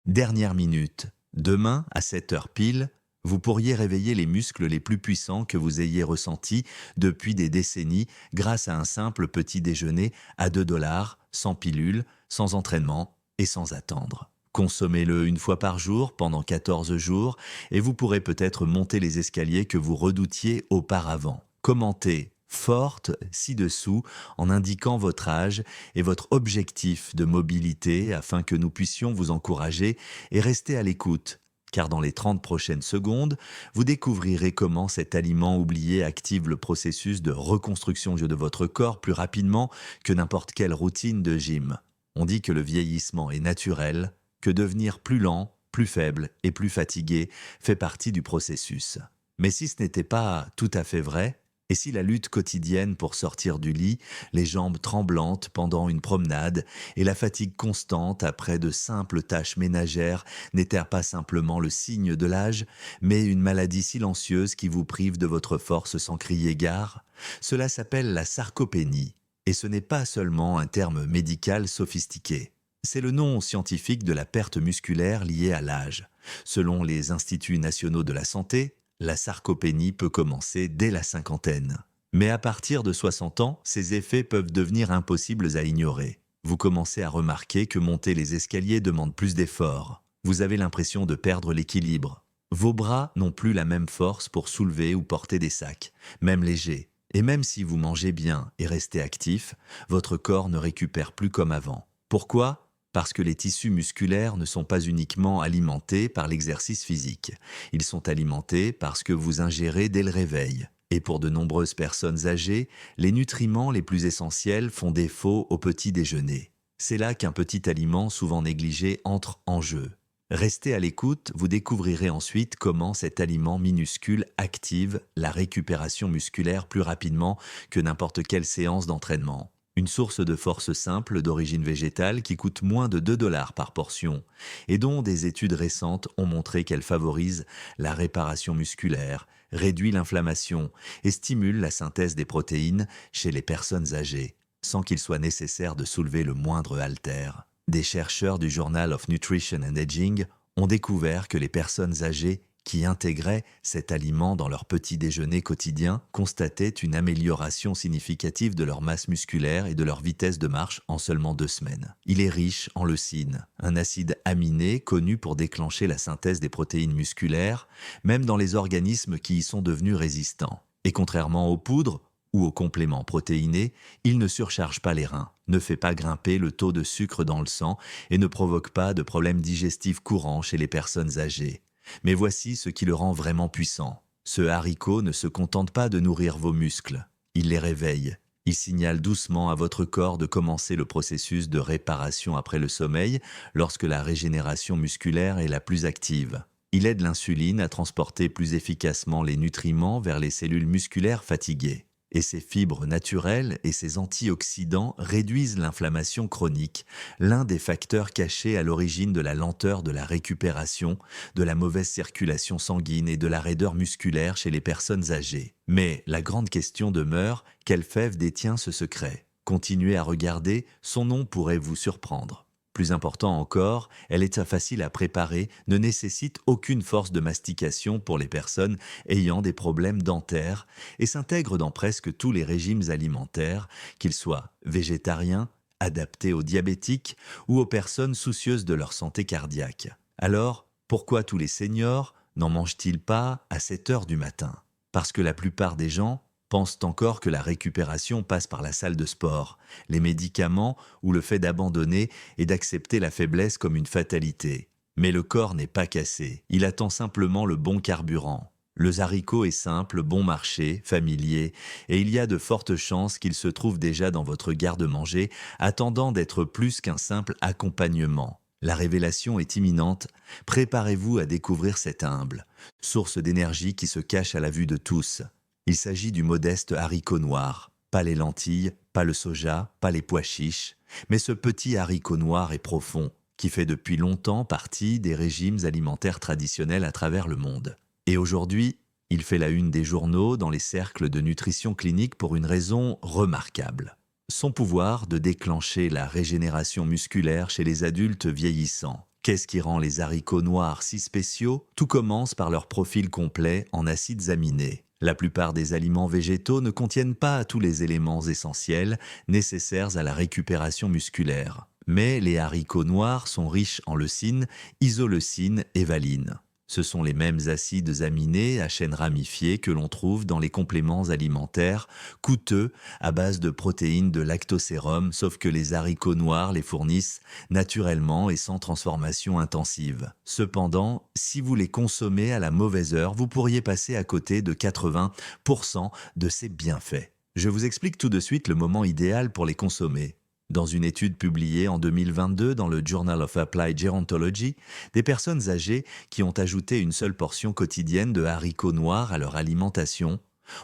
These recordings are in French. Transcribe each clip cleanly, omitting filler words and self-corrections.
Dernière minute. Demain, à 7 heures pile, vous pourriez réveiller les muscles les plus puissants que vous ayez ressentis depuis des décennies grâce à un simple petit déjeuner à 2 $, sans pilule, sans entraînement et sans attendre. Consommez-le une fois par jour pendant 14 jours et vous pourrez peut-être monter les escaliers que vous redoutiez auparavant. Commentez forte ci-dessous en indiquant votre âge et votre objectif de mobilité afin que nous puissions vous encourager et rester à l'écoute. Car dans les 30 prochaines secondes, vous découvrirez comment cet aliment oublié active le processus de reconstruction de votre corps plus rapidement que n'importe quelle routine de gym. On dit que le vieillissement est naturel, que devenir plus lent, plus faible et plus fatigué fait partie du processus. Mais si ce n'était pas tout à fait vrai, et si la lutte quotidienne pour sortir du lit, les jambes tremblantes pendant une promenade et la fatigue constante après de simples tâches ménagères n'étaient pas simplement le signe de l'âge, mais une maladie silencieuse qui vous prive de votre force sans crier gare, cela s'appelle la sarcopénie. Et ce n'est pas seulement un terme médical sophistiqué. C'est le nom scientifique de la perte musculaire liée à l'âge. Selon les instituts nationaux de la santé, la sarcopénie peut commencer dès la cinquantaine. Mais à partir de 60 ans, ces effets peuvent devenir impossibles à ignorer. Vous commencez à remarquer que monter les escaliers demande plus d'efforts. Vous avez l'impression de perdre l'équilibre. Vos bras n'ont plus la même force pour soulever ou porter des sacs, même légers. Et même si vous mangez bien et restez actif, votre corps ne récupère plus comme avant. Pourquoi ? Parce que les tissus musculaires ne sont pas uniquement alimentés par l'exercice physique. Ils sont alimentés par ce que vous ingérez dès le réveil. Et pour de nombreuses personnes âgées, les nutriments les plus essentiels font défaut au petit déjeuner. C'est là qu'un petit aliment souvent négligé entre en jeu. Restez à l'écoute, vous découvrirez ensuite comment cet aliment minuscule active la récupération musculaire plus rapidement que n'importe quelle séance d'entraînement. Une source de force simple d'origine végétale qui coûte moins de 2 $ par portion et dont des études récentes ont montré qu'elle favorise la réparation musculaire, réduit l'inflammation et stimule la synthèse des protéines chez les personnes âgées, sans qu'il soit nécessaire de soulever le moindre haltère. Des chercheurs du Journal of Nutrition and Aging ont découvert que les personnes âgées qui intégraient cet aliment dans leur petit déjeuner quotidien constataient une amélioration significative de leur masse musculaire et de leur vitesse de marche en seulement 2 semaines. Il est riche en leucine, un acide aminé connu pour déclencher la synthèse des protéines musculaires, même dans les organismes qui y sont devenus résistants. Et contrairement aux poudres ou aux compléments protéinés, il ne surcharge pas les reins, ne fait pas grimper le taux de sucre dans le sang et ne provoque pas de problèmes digestifs courants chez les personnes âgées. Mais voici ce qui le rend vraiment puissant. Ce haricot ne se contente pas de nourrir vos muscles, il les réveille. Il signale doucement à votre corps de commencer le processus de réparation après le sommeil lorsque la régénération musculaire est la plus active. Il aide l'insuline à transporter plus efficacement les nutriments vers les cellules musculaires fatiguées. Et ces fibres naturelles et ces antioxydants réduisent l'inflammation chronique, l'un des facteurs cachés à l'origine de la lenteur de la récupération, de la mauvaise circulation sanguine et de la raideur musculaire chez les personnes âgées. Mais la grande question demeure, quelle fève détient ce secret ? Continuez à regarder, son nom pourrait vous surprendre. Plus important encore, elle est facile à préparer, ne nécessite aucune force de mastication pour les personnes ayant des problèmes dentaires et s'intègre dans presque tous les régimes alimentaires, qu'ils soient végétariens, adaptés aux diabétiques ou aux personnes soucieuses de leur santé cardiaque. Alors, pourquoi tous les seniors n'en mangent-ils pas à 7 heures du matin ? Parce que la plupart des gens pensent encore que la récupération passe par la salle de sport, les médicaments ou le fait d'abandonner et d'accepter la faiblesse comme une fatalité. Mais le corps n'est pas cassé, il attend simplement le bon carburant. Le haricot est simple, bon marché, familier, et il y a de fortes chances qu'il se trouve déjà dans votre garde-manger, attendant d'être plus qu'un simple accompagnement. La révélation est imminente, préparez-vous à découvrir cette humble source d'énergie qui se cache à la vue de tous. Il s'agit du modeste haricot noir, pas les lentilles, pas le soja, pas les pois chiches, mais ce petit haricot noir et profond qui fait depuis longtemps partie des régimes alimentaires traditionnels à travers le monde. Et aujourd'hui, il fait la une des journaux dans les cercles de nutrition clinique pour une raison remarquable. Son pouvoir de déclencher la régénération musculaire chez les adultes vieillissants. Qu'est-ce qui rend les haricots noirs si spéciaux? Tout commence par leur profil complet en acides aminés. La plupart des aliments végétaux ne contiennent pas tous les éléments essentiels nécessaires à la récupération musculaire. Mais les haricots noirs sont riches en leucine, isoleucine et valine. Ce sont les mêmes acides aminés à chaîne ramifiée que l'on trouve dans les compléments alimentaires coûteux à base de protéines de lactosérum, sauf que les haricots noirs les fournissent naturellement et sans transformation intensive. Cependant, si vous les consommez à la mauvaise heure, vous pourriez passer à côté de 80% de ces bienfaits. Je vous explique tout de suite le moment idéal pour les consommer. Dans une étude publiée en 2022 dans le Journal of Applied Gerontology, des personnes âgées qui ont ajouté une seule portion quotidienne de haricots noirs à leur alimentation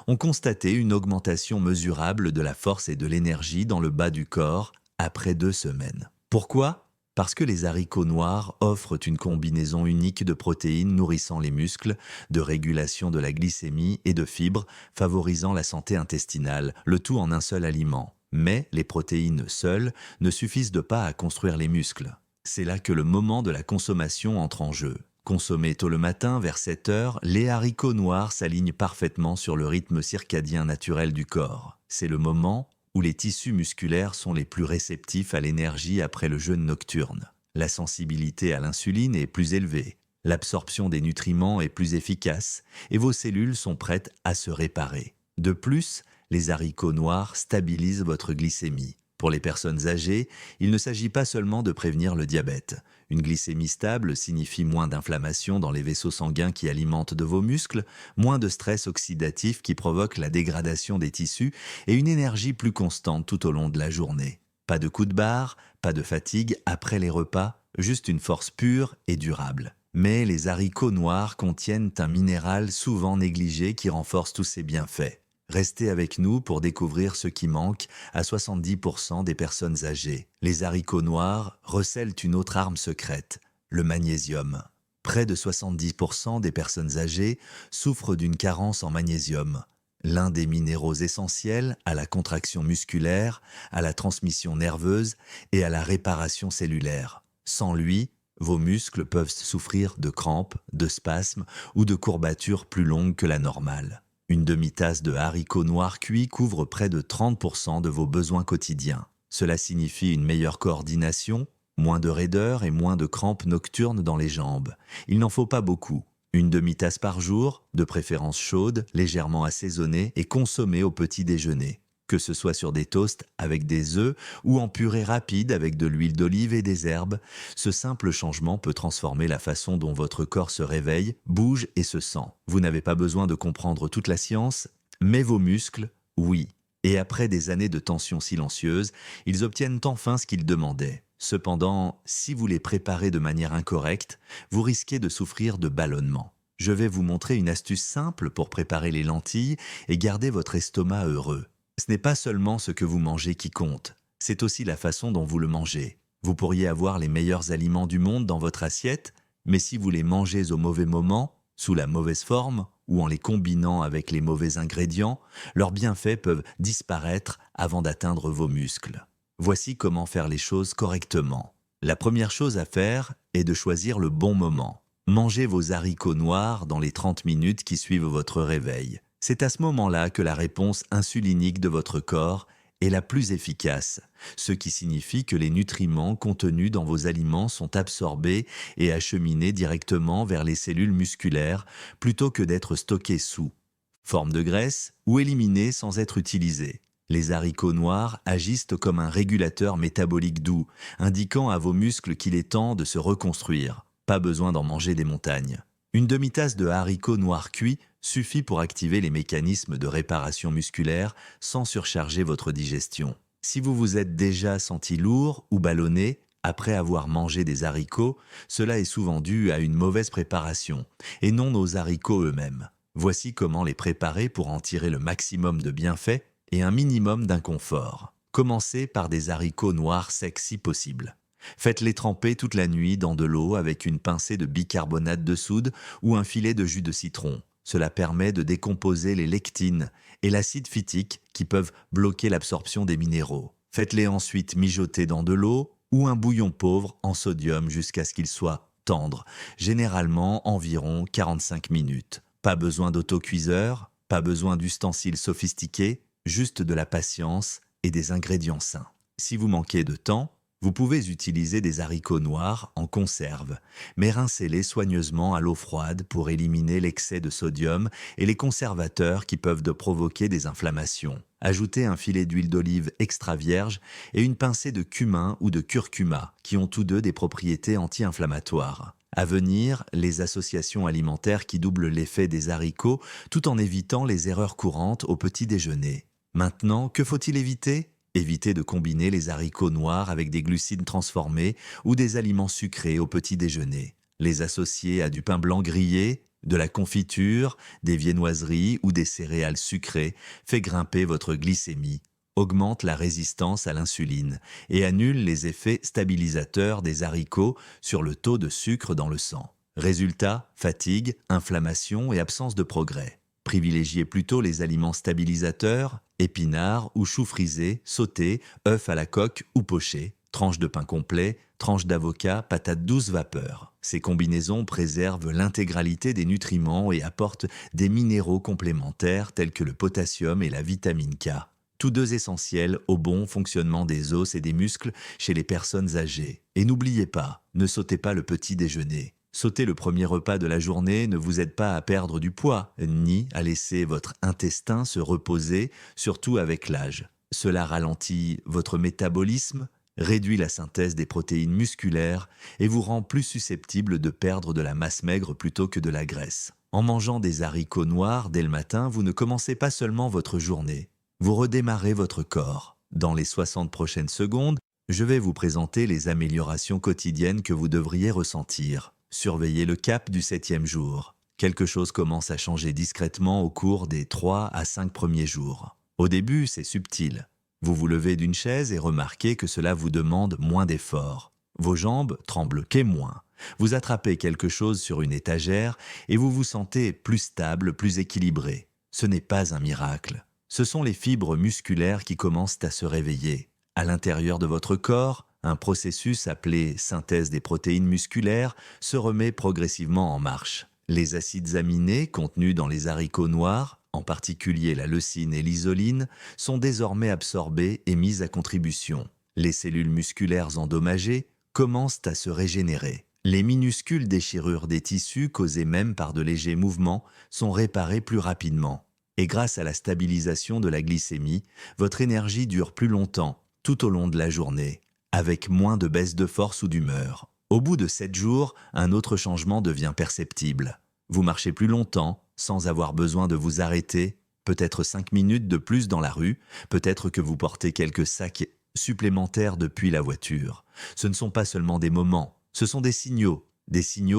ont constaté une augmentation mesurable de la force et de l'énergie dans le bas du corps après 2 semaines. Pourquoi? Parce que les haricots noirs offrent une combinaison unique de protéines nourrissant les muscles, de régulation de la glycémie et de fibres favorisant la santé intestinale, le tout en un seul aliment. Mais les protéines seules ne suffisent pas à construire les muscles. C'est là que le moment de la consommation entre en jeu. Consommés tôt le matin, vers 7 heures, les haricots noirs s'alignent parfaitement sur le rythme circadien naturel du corps. C'est le moment où les tissus musculaires sont les plus réceptifs à l'énergie après le jeûne nocturne. La sensibilité à l'insuline est plus élevée, l'absorption des nutriments est plus efficace et vos cellules sont prêtes à se réparer. De plus, les haricots noirs stabilisent votre glycémie. Pour les personnes âgées, il ne s'agit pas seulement de prévenir le diabète. Une glycémie stable signifie moins d'inflammation dans les vaisseaux sanguins qui alimentent de vos muscles, moins de stress oxydatif qui provoque la dégradation des tissus et une énergie plus constante tout au long de la journée. Pas de coups de barre, pas de fatigue après les repas, juste une force pure et durable. Mais les haricots noirs contiennent un minéral souvent négligé qui renforce tous ces bienfaits. Restez avec nous pour découvrir ce qui manque à 70% des personnes âgées. Les haricots noirs recèlent une autre arme secrète, le magnésium. Près de 70% des personnes âgées souffrent d'une carence en magnésium, l'un des minéraux essentiels à la contraction musculaire, à la transmission nerveuse et à la réparation cellulaire. Sans lui, vos muscles peuvent souffrir de crampes, de spasmes ou de courbatures plus longues que la normale. Une demi-tasse de haricots noirs cuits couvre près de 30% de vos besoins quotidiens. Cela signifie une meilleure coordination, moins de raideur et moins de crampes nocturnes dans les jambes. Il n'en faut pas beaucoup. Une demi-tasse par jour, de préférence chaude, légèrement assaisonnée et consommée au petit déjeuner. Que ce soit sur des toasts avec des œufs ou en purée rapide avec de l'huile d'olive et des herbes, ce simple changement peut transformer la façon dont votre corps se réveille, bouge et se sent. Vous n'avez pas besoin de comprendre toute la science, mais vos muscles, oui. Et après des années de tension silencieuse, ils obtiennent enfin ce qu'ils demandaient. Cependant, si vous les préparez de manière incorrecte, vous risquez de souffrir de ballonnement. Je vais vous montrer une astuce simple pour préparer les lentilles et garder votre estomac heureux. Ce n'est pas seulement ce que vous mangez qui compte, c'est aussi la façon dont vous le mangez. Vous pourriez avoir les meilleurs aliments du monde dans votre assiette, mais si vous les mangez au mauvais moment, sous la mauvaise forme ou en les combinant avec les mauvais ingrédients, leurs bienfaits peuvent disparaître avant d'atteindre vos muscles. Voici comment faire les choses correctement. La première chose à faire est de choisir le bon moment. Mangez vos haricots noirs dans les 30 minutes qui suivent votre réveil. C'est à ce moment-là que la réponse insulinique de votre corps est la plus efficace, ce qui signifie que les nutriments contenus dans vos aliments sont absorbés et acheminés directement vers les cellules musculaires plutôt que d'être stockés sous forme de graisse ou éliminés sans être utilisés. Les haricots noirs agissent comme un régulateur métabolique doux, indiquant à vos muscles qu'il est temps de se reconstruire. Pas besoin d'en manger des montagnes. Une demi-tasse de haricots noirs cuits suffit pour activer les mécanismes de réparation musculaire sans surcharger votre digestion. Si vous vous êtes déjà senti lourd ou ballonné après avoir mangé des haricots, cela est souvent dû à une mauvaise préparation et non aux haricots eux-mêmes. Voici comment les préparer pour en tirer le maximum de bienfaits et un minimum d'inconfort. Commencez par des haricots noirs secs si possible. Faites-les tremper toute la nuit dans de l'eau avec une pincée de bicarbonate de soude ou un filet de jus de citron. Cela permet de décomposer les lectines et l'acide phytique qui peuvent bloquer l'absorption des minéraux. Faites-les ensuite mijoter dans de l'eau ou un bouillon pauvre en sodium jusqu'à ce qu'il soit tendre, généralement environ 45 minutes. Pas besoin d'autocuiseur, pas besoin d'ustensiles sophistiqués, juste de la patience et des ingrédients sains. Si vous manquez de temps, vous pouvez utiliser des haricots noirs en conserve, mais rincez-les soigneusement à l'eau froide pour éliminer l'excès de sodium et les conservateurs qui peuvent provoquer des inflammations. Ajoutez un filet d'huile d'olive extra vierge et une pincée de cumin ou de curcuma, qui ont tous deux des propriétés anti-inflammatoires. À venir, les associations alimentaires qui doublent l'effet des haricots tout en évitant les erreurs courantes au petit déjeuner. Maintenant, que faut-il éviter ? Évitez de combiner les haricots noirs avec des glucides transformés ou des aliments sucrés au petit déjeuner. Les associer à du pain blanc grillé, de la confiture, des viennoiseries ou des céréales sucrées fait grimper votre glycémie, augmente la résistance à l'insuline et annule les effets stabilisateurs des haricots sur le taux de sucre dans le sang. Résultat, fatigue, inflammation et absence de progrès. Privilégiez plutôt les aliments stabilisateurs, épinards ou choux frisés, sautés, œufs à la coque ou pochés, tranches de pain complet, tranches d'avocat, patates douces vapeur. Ces combinaisons préservent l'intégralité des nutriments et apportent des minéraux complémentaires tels que le potassium et la vitamine K, tous deux essentiels au bon fonctionnement des os et des muscles chez les personnes âgées. Et n'oubliez pas, ne sautez pas le petit déjeuner. Sauter le premier repas de la journée ne vous aide pas à perdre du poids, ni à laisser votre intestin se reposer, surtout avec l'âge. Cela ralentit votre métabolisme, réduit la synthèse des protéines musculaires et vous rend plus susceptible de perdre de la masse maigre plutôt que de la graisse. En mangeant des haricots noirs dès le matin, vous ne commencez pas seulement votre journée, vous redémarrez votre corps. Dans les 60 prochaines secondes, je vais vous présenter les améliorations quotidiennes que vous devriez ressentir. Surveillez le cap du 7e jour. Quelque chose commence à changer discrètement au cours des 3 à 5 premiers jours. Au début, c'est subtil. Vous vous levez d'une chaise et remarquez que cela vous demande moins d'efforts. Vos jambes tremblent moins. Vous attrapez quelque chose sur une étagère et vous vous sentez plus stable, plus équilibré. Ce n'est pas un miracle. Ce sont les fibres musculaires qui commencent à se réveiller. À l'intérieur de votre corps, un processus appelé synthèse des protéines musculaires se remet progressivement en marche. Les acides aminés contenus dans les haricots noirs, en particulier la leucine et l'isoline, sont désormais absorbés et mis à contribution. Les cellules musculaires endommagées commencent à se régénérer. Les minuscules déchirures des tissus causées même par de légers mouvements sont réparées plus rapidement. Et grâce à la stabilisation de la glycémie, votre énergie dure plus longtemps, tout au long de la journée, avec moins de baisse de force ou d'humeur. Au bout de 7 jours, un autre changement devient perceptible. Vous marchez plus longtemps, sans avoir besoin de vous arrêter, peut-être 5 minutes de plus dans la rue, peut-être que vous portez quelques sacs supplémentaires depuis la voiture. Ce ne sont pas seulement des moments, ce sont des signaux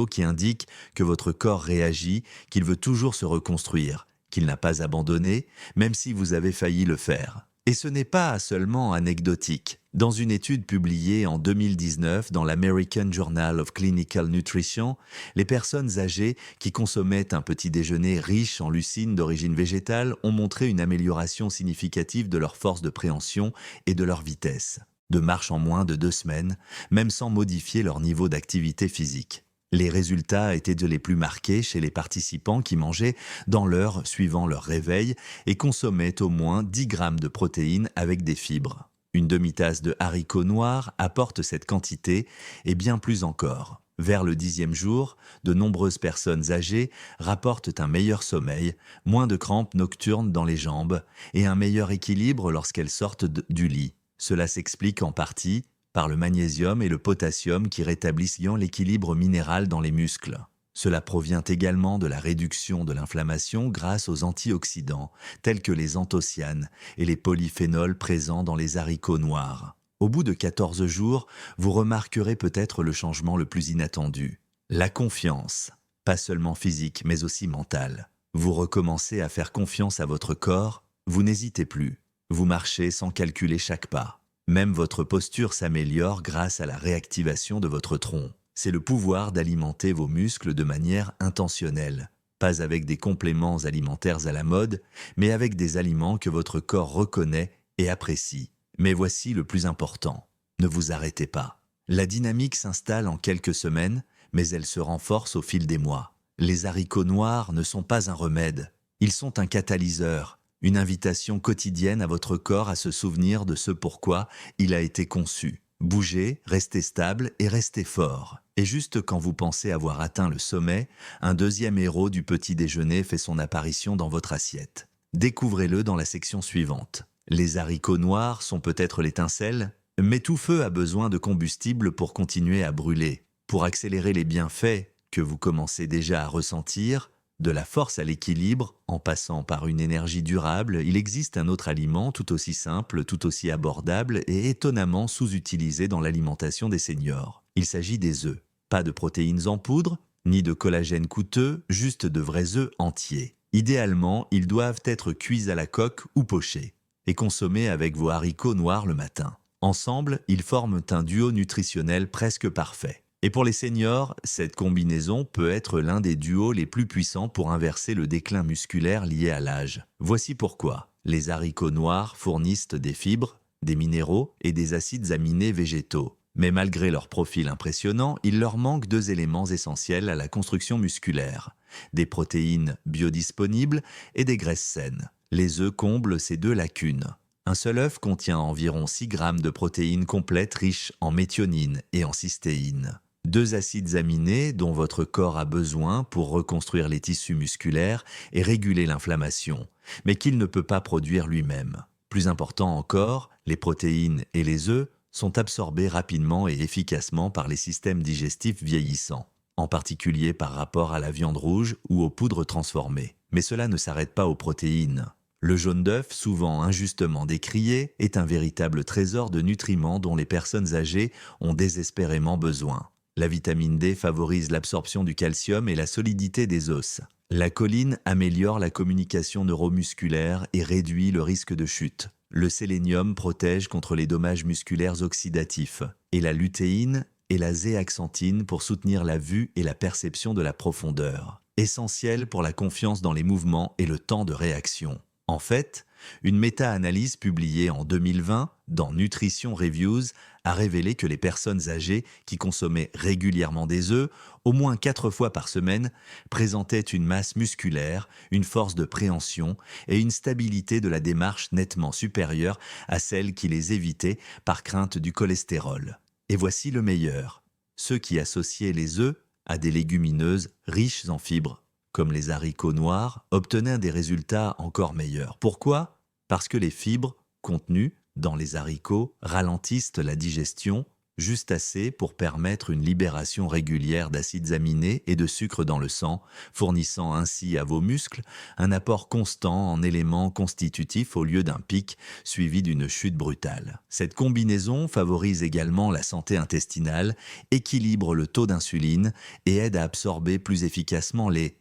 qui indiquent que votre corps réagit, qu'il veut toujours se reconstruire, qu'il n'a pas abandonné, même si vous avez failli le faire. Et ce n'est pas seulement anecdotique. Dans une étude publiée en 2019 dans l'American Journal of Clinical Nutrition, les personnes âgées qui consommaient un petit déjeuner riche en leucine d'origine végétale ont montré une amélioration significative de leur force de préhension et de leur vitesse, de marche en moins de 2 semaines, même sans modifier leur niveau d'activité physique. Les résultats étaient les plus marqués chez les participants qui mangeaient dans l'heure suivant leur réveil et consommaient au moins 10 grammes de protéines avec des fibres. Une demi-tasse de haricots noirs apporte cette quantité et bien plus encore. Vers le 10e jour, de nombreuses personnes âgées rapportent un meilleur sommeil, moins de crampes nocturnes dans les jambes et un meilleur équilibre lorsqu'elles sortent du lit. Cela s'explique en partie par le magnésium et le potassium qui rétablissent l'équilibre minéral dans les muscles. Cela provient également de la réduction de l'inflammation grâce aux antioxydants, tels que les anthocyanes et les polyphénols présents dans les haricots noirs. Au bout de 14 jours, vous remarquerez peut-être le changement le plus inattendu. La confiance, pas seulement physique mais aussi mentale. Vous recommencez à faire confiance à votre corps, vous n'hésitez plus. Vous marchez sans calculer chaque pas. Même votre posture s'améliore grâce à la réactivation de votre tronc. C'est le pouvoir d'alimenter vos muscles de manière intentionnelle, pas avec des compléments alimentaires à la mode, mais avec des aliments que votre corps reconnaît et apprécie. Mais voici le plus important, ne vous arrêtez pas. La dynamique s'installe en quelques semaines, mais elle se renforce au fil des mois. Les haricots noirs ne sont pas un remède, ils sont un catalyseur, une invitation quotidienne à votre corps à se souvenir de ce pourquoi il a été conçu. Bougez, restez stable et restez fort. Et juste quand vous pensez avoir atteint le sommet, un deuxième héros du petit déjeuner fait son apparition dans votre assiette. Découvrez-le dans la section suivante. Les haricots noirs sont peut-être l'étincelle, mais tout feu a besoin de combustible pour continuer à brûler. Pour accélérer les bienfaits que vous commencez déjà à ressentir, de la force à l'équilibre, en passant par une énergie durable, il existe un autre aliment tout aussi simple, tout aussi abordable et étonnamment sous-utilisé dans l'alimentation des seniors. Il s'agit des œufs. Pas de protéines en poudre, ni de collagène coûteux, juste de vrais œufs entiers. Idéalement, ils doivent être cuits à la coque ou pochés et consommés avec vos haricots noirs le matin. Ensemble, ils forment un duo nutritionnel presque parfait. Et pour les seniors, cette combinaison peut être l'un des duos les plus puissants pour inverser le déclin musculaire lié à l'âge. Voici pourquoi. Les haricots noirs fournissent des fibres, des minéraux et des acides aminés végétaux. Mais malgré leur profil impressionnant, il leur manque deux éléments essentiels à la construction musculaire. Des protéines biodisponibles et des graisses saines. Les œufs comblent ces deux lacunes. Un seul œuf contient environ 6 grammes de protéines complètes riches en méthionine et en cystéine. Deux acides aminés dont votre corps a besoin pour reconstruire les tissus musculaires et réguler l'inflammation, mais qu'il ne peut pas produire lui-même. Plus important encore, les protéines et les œufs sont absorbés rapidement et efficacement par les systèmes digestifs vieillissants, en particulier par rapport à la viande rouge ou aux poudres transformées. Mais cela ne s'arrête pas aux protéines. Le jaune d'œuf, souvent injustement décrié, est un véritable trésor de nutriments dont les personnes âgées ont désespérément besoin. La vitamine D favorise l'absorption du calcium et la solidité des os. La choline améliore la communication neuromusculaire et réduit le risque de chute. Le sélénium protège contre les dommages musculaires oxydatifs. Et la lutéine et la zéaxanthine pour soutenir la vue et la perception de la profondeur. Essentiel pour la confiance dans les mouvements et le temps de réaction. En fait, une méta-analyse publiée en 2020 dans Nutrition Reviews a révélé que les personnes âgées qui consommaient régulièrement des œufs, au moins 4 fois par semaine, présentaient une masse musculaire, une force de préhension et une stabilité de la démarche nettement supérieure à celles qui les évitaient par crainte du cholestérol. Et voici le meilleur. Ceux qui associaient les œufs à des légumineuses riches en fibres, comme les haricots noirs, obtenaient des résultats encore meilleurs. Pourquoi ? Parce que les fibres contenues dans les haricots ralentissent la digestion, juste assez pour permettre une libération régulière d'acides aminés et de sucre dans le sang, fournissant ainsi à vos muscles un apport constant en éléments constitutifs au lieu d'un pic suivi d'une chute brutale. Cette combinaison favorise également la santé intestinale, équilibre le taux d'insuline et aide à absorber plus efficacement les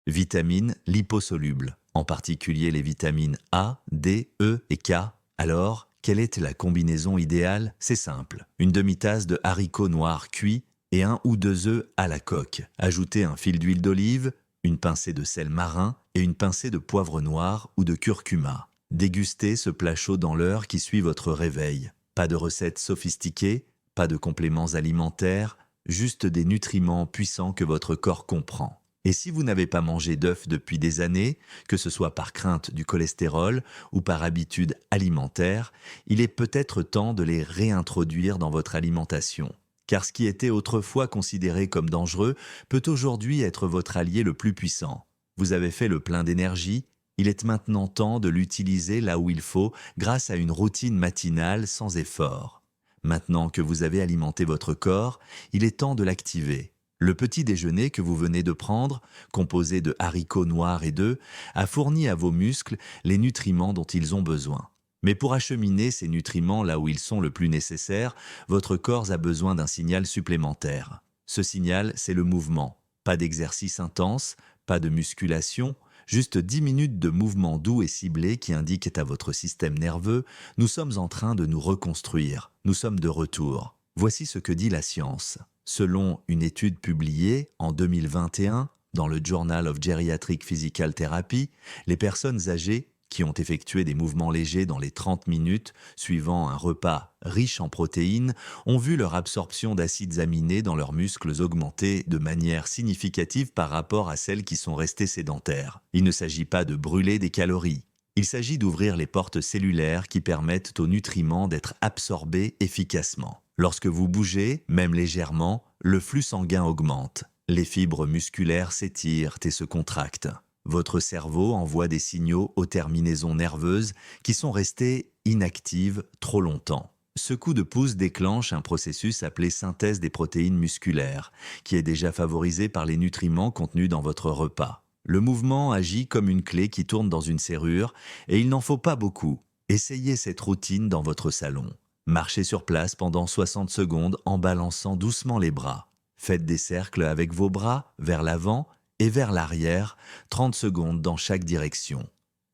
vitamines liposolubles, en particulier les vitamines A, D, E et K. Alors, quelle est la combinaison idéale ? C'est simple. Une demi-tasse de haricots noirs cuits et 1 ou 2 œufs à la coque. Ajoutez un fil d'huile d'olive, une pincée de sel marin et une pincée de poivre noir ou de curcuma. Dégustez ce plat chaud dans l'heure qui suit votre réveil. Pas de recettes sophistiquées, pas de compléments alimentaires, juste des nutriments puissants que votre corps comprend. Et si vous n'avez pas mangé d'œufs depuis des années, que ce soit par crainte du cholestérol ou par habitude alimentaire, il est peut-être temps de les réintroduire dans votre alimentation. Car ce qui était autrefois considéré comme dangereux peut aujourd'hui être votre allié le plus puissant. Vous avez fait le plein d'énergie, il est maintenant temps de l'utiliser là où il faut grâce à une routine matinale sans effort. Maintenant que vous avez alimenté votre corps, il est temps de l'activer. Le petit déjeuner que vous venez de prendre, composé de haricots noirs et d'œufs, a fourni à vos muscles les nutriments dont ils ont besoin. Mais pour acheminer ces nutriments là où ils sont le plus nécessaires, votre corps a besoin d'un signal supplémentaire. Ce signal, c'est le mouvement. Pas d'exercice intense, pas de musculation, juste 10 minutes de mouvement doux et ciblé qui indiquent à votre système nerveux « Nous sommes en train de nous reconstruire, nous sommes de retour ». Voici ce que dit la science. Selon une étude publiée en 2021 dans le Journal of Geriatric Physical Therapy, les personnes âgées qui ont effectué des mouvements légers dans les 30 minutes suivant un repas riche en protéines ont vu leur absorption d'acides aminés dans leurs muscles augmenter de manière significative par rapport à celles qui sont restées sédentaires. Il ne s'agit pas de brûler des calories. Il s'agit d'ouvrir les portes cellulaires qui permettent aux nutriments d'être absorbés efficacement. Lorsque vous bougez, même légèrement, le flux sanguin augmente. Les fibres musculaires s'étirent et se contractent. Votre cerveau envoie des signaux aux terminaisons nerveuses qui sont restées inactives trop longtemps. Ce coup de pouce déclenche un processus appelé synthèse des protéines musculaires, qui est déjà favorisé par les nutriments contenus dans votre repas. Le mouvement agit comme une clé qui tourne dans une serrure et il n'en faut pas beaucoup. Essayez cette routine dans votre salon. Marchez sur place pendant 60 secondes en balançant doucement les bras. Faites des cercles avec vos bras vers l'avant et vers l'arrière, 30 secondes dans chaque direction.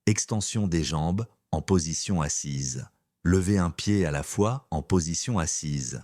Extension des jambes en position assise. Levez un pied à la fois en position assise.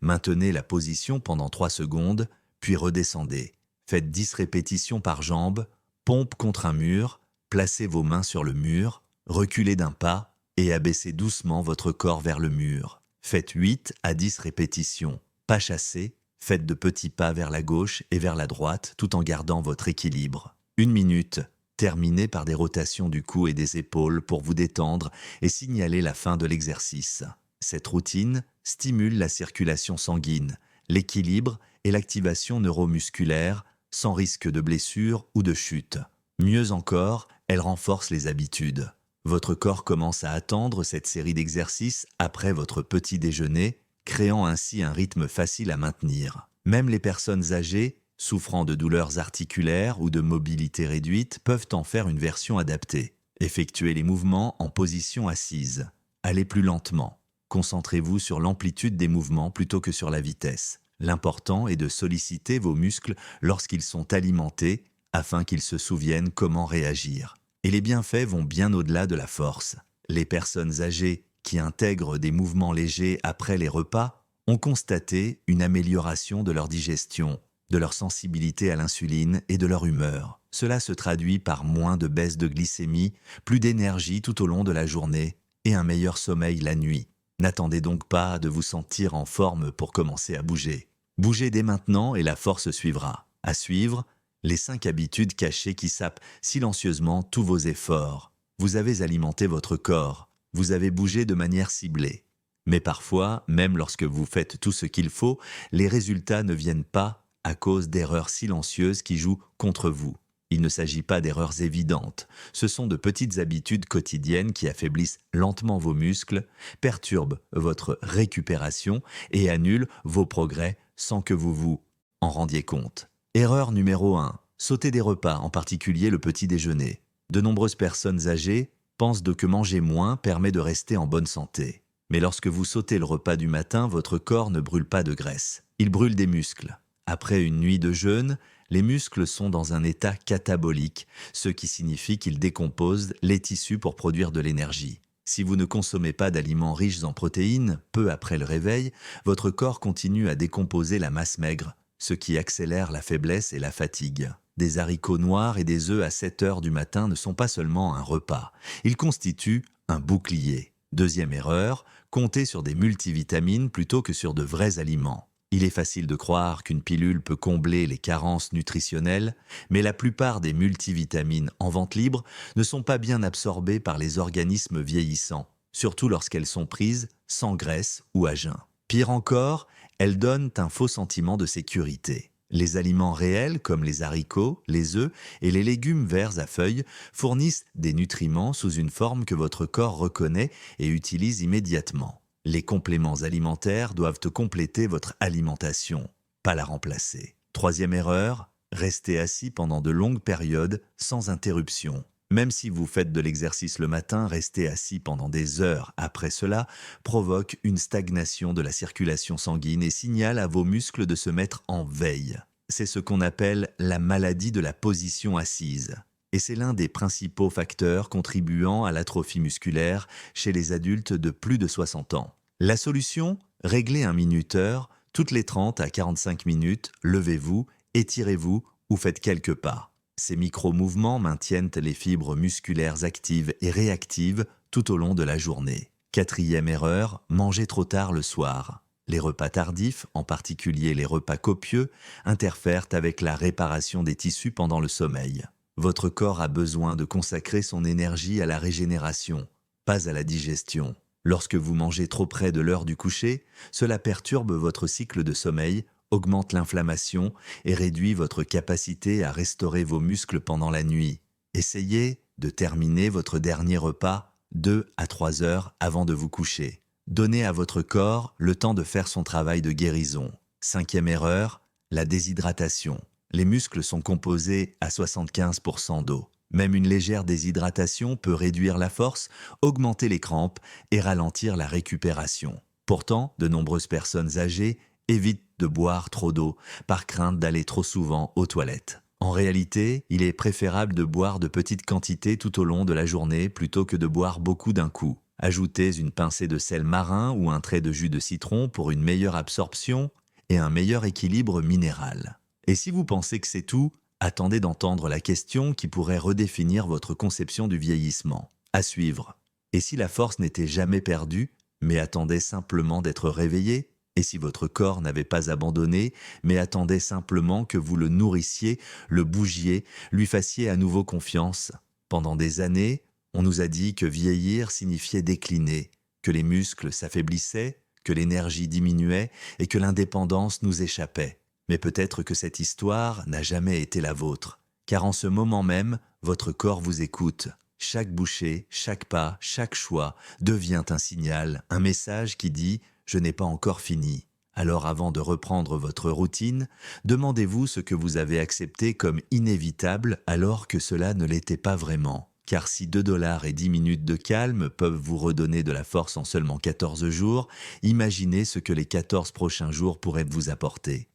Maintenez la position pendant 3 secondes, puis redescendez. Faites 10 répétitions par jambe, pompe contre un mur, placez vos mains sur le mur, reculez d'un pas et abaissez doucement votre corps vers le mur. Faites 8 à 10 répétitions, pas chassez. Faites de petits pas vers la gauche et vers la droite tout en gardant votre équilibre. 1 minute, terminez par des rotations du cou et des épaules pour vous détendre et signaler la fin de l'exercice. Cette routine stimule la circulation sanguine, l'équilibre et l'activation neuromusculaire sans risque de blessure ou de chute. Mieux encore, elle renforce les habitudes. Votre corps commence à attendre cette série d'exercices après votre petit déjeuner, créant ainsi un rythme facile à maintenir. Même les personnes âgées, souffrant de douleurs articulaires ou de mobilité réduite, peuvent en faire une version adaptée. Effectuez les mouvements en position assise. Allez plus lentement. Concentrez-vous sur l'amplitude des mouvements plutôt que sur la vitesse. L'important est de solliciter vos muscles lorsqu'ils sont alimentés afin qu'ils se souviennent comment réagir. Et les bienfaits vont bien au-delà de la force. Les personnes âgées qui intègrent des mouvements légers après les repas ont constaté une amélioration de leur digestion, de leur sensibilité à l'insuline et de leur humeur. Cela se traduit par moins de baisse de glycémie, plus d'énergie tout au long de la journée et un meilleur sommeil la nuit. N'attendez donc pas de vous sentir en forme pour commencer à bouger. Bougez dès maintenant et la force suivra. À suivre, les 5 habitudes cachées qui sapent silencieusement tous vos efforts. Vous avez alimenté votre corps. Vous avez bougé de manière ciblée. Mais parfois, même lorsque vous faites tout ce qu'il faut, les résultats ne viennent pas à cause d'erreurs silencieuses qui jouent contre vous. Il ne s'agit pas d'erreurs évidentes. Ce sont de petites habitudes quotidiennes qui affaiblissent lentement vos muscles, perturbent votre récupération et annulent vos progrès sans que vous vous en rendiez compte. Erreur numéro 1. Sauter des repas, en particulier le petit déjeuner. De nombreuses personnes âgées pensent que manger moins permet de rester en bonne santé. Mais lorsque vous sautez le repas du matin, votre corps ne brûle pas de graisse. Il brûle des muscles. Après une nuit de jeûne, les muscles sont dans un état catabolique, ce qui signifie qu'ils décomposent les tissus pour produire de l'énergie. Si vous ne consommez pas d'aliments riches en protéines, peu après le réveil, votre corps continue à décomposer la masse maigre, ce qui accélère la faiblesse et la fatigue. Des haricots noirs et des œufs à 7 heures du matin ne sont pas seulement un repas, ils constituent un bouclier. Deuxième erreur, comptez sur des multivitamines plutôt que sur de vrais aliments. Il est facile de croire qu'une pilule peut combler les carences nutritionnelles, mais la plupart des multivitamines en vente libre ne sont pas bien absorbées par les organismes vieillissants, surtout lorsqu'elles sont prises sans graisse ou à jeun. Pire encore, elles donnent un faux sentiment de sécurité. Les aliments réels, comme les haricots, les œufs et les légumes verts à feuilles, fournissent des nutriments sous une forme que votre corps reconnaît et utilise immédiatement. Les compléments alimentaires doivent compléter votre alimentation, pas la remplacer. Troisième erreur, restez assis pendant de longues périodes sans interruption. Même si vous faites de l'exercice le matin, rester assis pendant des heures après cela provoque une stagnation de la circulation sanguine et signale à vos muscles de se mettre en veille. C'est ce qu'on appelle la maladie de la position assise. Et c'est l'un des principaux facteurs contribuant à l'atrophie musculaire chez les adultes de plus de 60 ans. La solution ? Réglez un minuteur, toutes les 30 à 45 minutes, levez-vous, étirez-vous ou faites quelques pas. Ces micro-mouvements maintiennent les fibres musculaires actives et réactives tout au long de la journée. Quatrième erreur, manger trop tard le soir. Les repas tardifs, en particulier les repas copieux, interfèrent avec la réparation des tissus pendant le sommeil. Votre corps a besoin de consacrer son énergie à la régénération, pas à la digestion. Lorsque vous mangez trop près de l'heure du coucher, cela perturbe votre cycle de sommeil, augmente l'inflammation et réduit votre capacité à restaurer vos muscles pendant la nuit. Essayez de terminer votre dernier repas 2 à 3 heures avant de vous coucher. Donnez à votre corps le temps de faire son travail de guérison. Cinquième erreur, la déshydratation. Les muscles sont composés à 75% d'eau. Même une légère déshydratation peut réduire la force, augmenter les crampes et ralentir la récupération. Pourtant, de nombreuses personnes âgées évitent de boire trop d'eau par crainte d'aller trop souvent aux toilettes. En réalité, il est préférable de boire de petites quantités tout au long de la journée plutôt que de boire beaucoup d'un coup. Ajoutez une pincée de sel marin ou un trait de jus de citron pour une meilleure absorption et un meilleur équilibre minéral. Et si vous pensez que c'est tout, attendez d'entendre la question qui pourrait redéfinir votre conception du vieillissement. À suivre. Et si la force n'était jamais perdue, mais attendait simplement d'être réveillée? Et si votre corps n'avait pas abandonné, mais attendait simplement que vous le nourrissiez, le bougiez, lui fassiez à nouveau confiance? Pendant des années, on nous a dit que vieillir signifiait décliner, que les muscles s'affaiblissaient, que l'énergie diminuait et que l'indépendance nous échappait. Mais peut-être que cette histoire n'a jamais été la vôtre, car en ce moment même, votre corps vous écoute. Chaque bouchée, chaque pas, chaque choix devient un signal, un message qui dit « je n'ai pas encore fini ». Alors avant de reprendre votre routine, demandez-vous ce que vous avez accepté comme inévitable alors que cela ne l'était pas vraiment. Car si 2 $ et 10 minutes de calme peuvent vous redonner de la force en seulement 14 jours, imaginez ce que les 14 prochains jours pourraient vous apporter.